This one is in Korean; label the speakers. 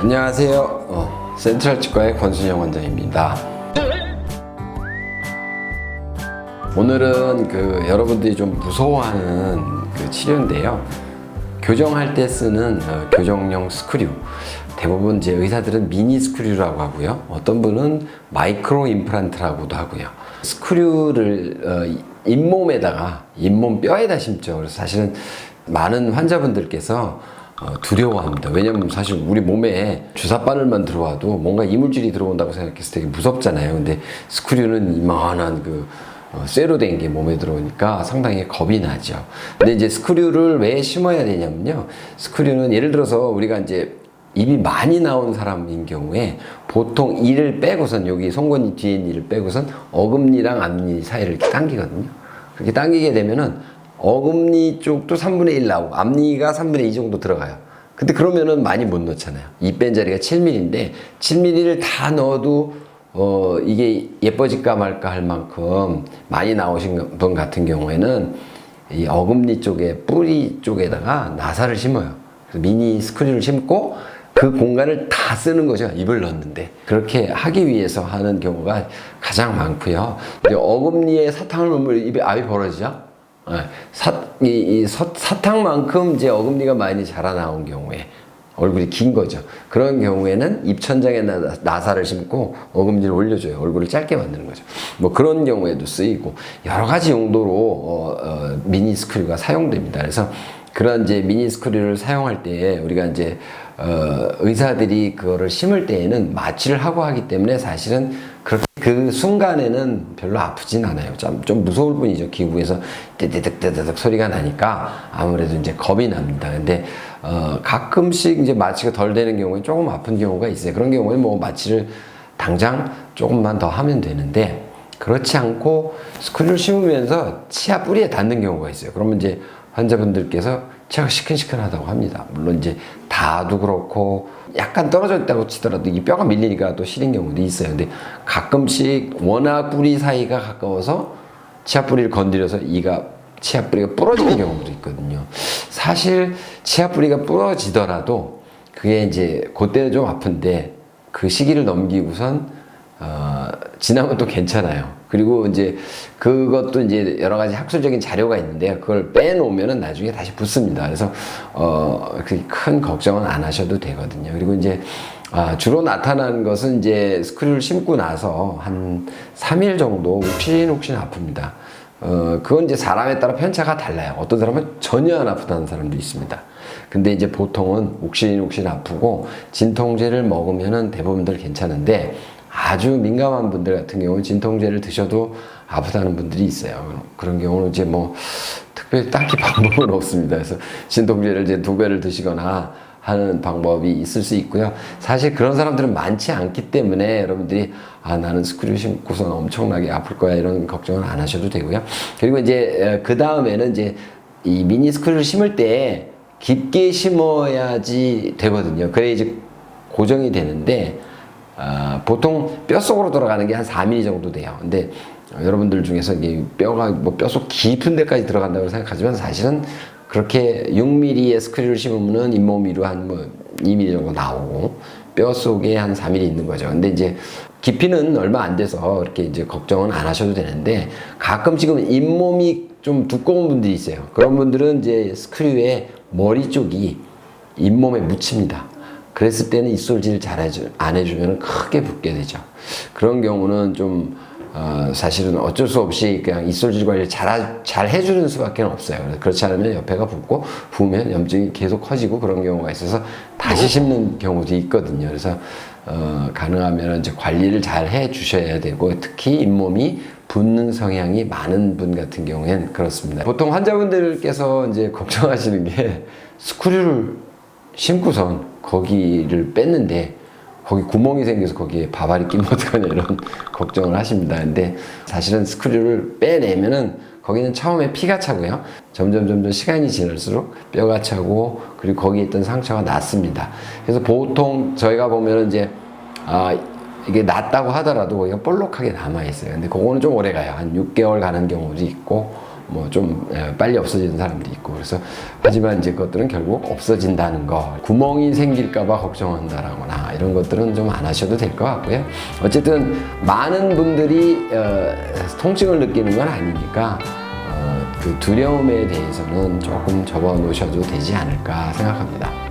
Speaker 1: 안녕하세요. 센트럴 치과의 권순영 원장입니다. 오늘은 여러분들이 좀 무서워하는 치료인데요. 교정할 때 쓰는 교정용 스크류. 대부분 이제 의사들은 미니 스크류라고 하고요. 어떤 분은 마이크로 임플란트라고도 하고요. 스크류를 잇몸에다가, 잇몸 뼈에다 심죠. 그래서 사실은 많은 환자분들께서 두려워합니다. 왜냐면 사실 우리 몸에 주사바늘만 들어와도 뭔가 이물질이 들어온다고 생각했을 때 되게 무섭잖아요. 근데 스크류는 이만한 쇠로 된 게 몸에 들어오니까 상당히 겁이 나죠. 근데 이제 스크류를 왜 심어야 되냐면요. 스크류는 예를 들어서 우리가 이제 입이 많이 나온 사람인 경우에 보통 이를 빼고선 여기 송곳니 뒤에 있는 이를 빼고선 어금니랑 앞니 사이를 이렇게 당기거든요. 그렇게 당기게 되면은 어금니 쪽도 3분의 1 나오고 앞니가 3분의 2 정도 들어가요. 근데 그러면은 많이 못 넣잖아요. 이 뺀 자리가 7mm인데 7mm를 다 넣어도 이게 예뻐질까 말까 할 만큼 많이 나오신 분 같은 경우에는 이 어금니 쪽에 뿌리 쪽에다가 나사를 심어요. 그래서 미니 스크류를 심고 그 공간을 다 쓰는 거죠. 입을 넣는데 그렇게 하기 위해서 하는 경우가 가장 많고요. 근데 어금니에 사탕을 넣으면 입에 압이 벌어지죠. 사탕만큼 이제 어금니가 많이 자라나온 경우에 얼굴이 긴 거죠. 그런 경우에는 입천장에 나사를 심고 어금니를 올려줘요. 얼굴을 짧게 만드는 거죠. 뭐 그런 경우에도 쓰이고 여러 가지 용도로 미니 스크류가 사용됩니다. 그래서 그런 이제 미니 스크류를 사용할 때 우리가 이제 의사들이 그거를 심을 때에는 마취를 하고 하기 때문에 사실은 그렇게 그 순간에는 별로 아프진 않아요. 좀 무서울 뿐이죠. 기구에서 떼떼득 소리가 나니까 아무래도 이제 겁이 납니다. 근데 가끔씩 이제 마취가 덜 되는 경우에 조금 아픈 경우가 있어요. 그런 경우에 뭐 마취를 당장 조금만 더 하면 되는데 그렇지 않고 스크류를 심으면서 치아 뿌리에 닿는 경우가 있어요. 그러면 이제 환자분들께서 치아가 시큰시큰하다고 합니다. 물론 이제 닿아도 그렇고 약간 떨어져 있다고 치더라도 이 뼈가 밀리니까 또 시린 경우도 있어요. 근데 가끔씩 워낙 뿌리 사이가 가까워서 치아 뿌리를 건드려서 치아 뿌리가 부러지는 경우도 있거든요. 사실 치아 뿌리가 부러지더라도 그게 이제 그때는 좀 아픈데 그 시기를 넘기고선 지나면 또 괜찮아요. 그리고 이제 그것도 이제 여러 가지 학술적인 자료가 있는데요. 그걸 빼놓으면은 나중에 다시 붙습니다. 그래서 큰 걱정은 안 하셔도 되거든요. 그리고 이제 주로 나타나는 것은 이제 스크류를 심고 나서 한 3일 정도 욱신욱신 아픕니다. 그건 이제 사람에 따라 편차가 달라요. 어떤 사람은 전혀 안 아프다는 사람도 있습니다. 근데 이제 보통은 욱신욱신 아프고 진통제를 먹으면은 대부분들 괜찮은데 아주 민감한 분들 같은 경우는 진통제를 드셔도 아프다는 분들이 있어요. 그런 경우는 이제 뭐 특별히 딱히 방법은 없습니다. 그래서 진통제를 이제 2배를 드시거나 하는 방법이 있을 수 있고요. 사실 그런 사람들은 많지 않기 때문에 여러분들이 나는 스크류 심고선 엄청나게 아플 거야 이런 걱정은 안 하셔도 되고요. 그리고 이제 그 다음에는 이제 이 미니 스크류를 심을 때 깊게 심어야지 되거든요. 그래야 이제 고정이 되는데 보통 뼛속으로 들어가는 게 한 4mm 정도 돼요. 근데 여러분들 중에서 이게 뼈가 뭐 뼛속 깊은 데까지 들어간다고 생각하지만 사실은 그렇게 6mm의 스크류를 심으면은 잇몸 위로 한 2mm 정도 나오고 뼈속에 한 4mm 있는 거죠. 근데 이제 깊이는 얼마 안 돼서 이렇게 이제 걱정은 안 하셔도 되는데 가끔씩은 잇몸이 좀 두꺼운 분들이 있어요. 그런 분들은 이제 스크류의 머리 쪽이 잇몸에 묻힙니다. 그랬을 때는 입솔질을 안 해주면 크게 붓게 되죠. 그런 경우는 좀 사실은 어쩔 수 없이 그냥 입솔질 관리를 잘 해주는 수밖에 없어요. 그렇지 않으면 옆에가 붓고 부으면 염증이 계속 커지고 그런 경우가 있어서 다시 심는 경우도 있거든요. 그래서 가능하면 이제 관리를 잘 해주셔야 되고 특히 잇몸이 붓는 성향이 많은 분 같은 경우엔 그렇습니다. 보통 환자분들께서 이제 걱정하시는 게 스크류를 심고선 거기를 뺐는데 거기 구멍이 생겨서 거기에 바바리 끼면 어떡하냐 이런 걱정을 하십니다. 근데 사실은 스크류를 빼내면은 거기는 처음에 피가 차고요. 점점 시간이 지날수록 뼈가 차고 그리고 거기에 있던 상처가 낫습니다. 그래서 보통 저희가 보면은 이제 이게 낫다고 하더라도 그냥 볼록하게 남아있어요. 근데 그거는 좀 오래 가요. 한 6개월 가는 경우도 있고, 뭐 좀 빨리 없어지는 사람도 있고. 그래서, 하지만 이제 그것들은 결국 없어진다는 거. 구멍이 생길까봐 걱정한다라거나 이런 것들은 좀 안 하셔도 될 것 같고요. 어쨌든 많은 분들이 통증을 느끼는 건 아니니까, 그 두려움에 대해서는 조금 접어 놓으셔도 되지 않을까 생각합니다.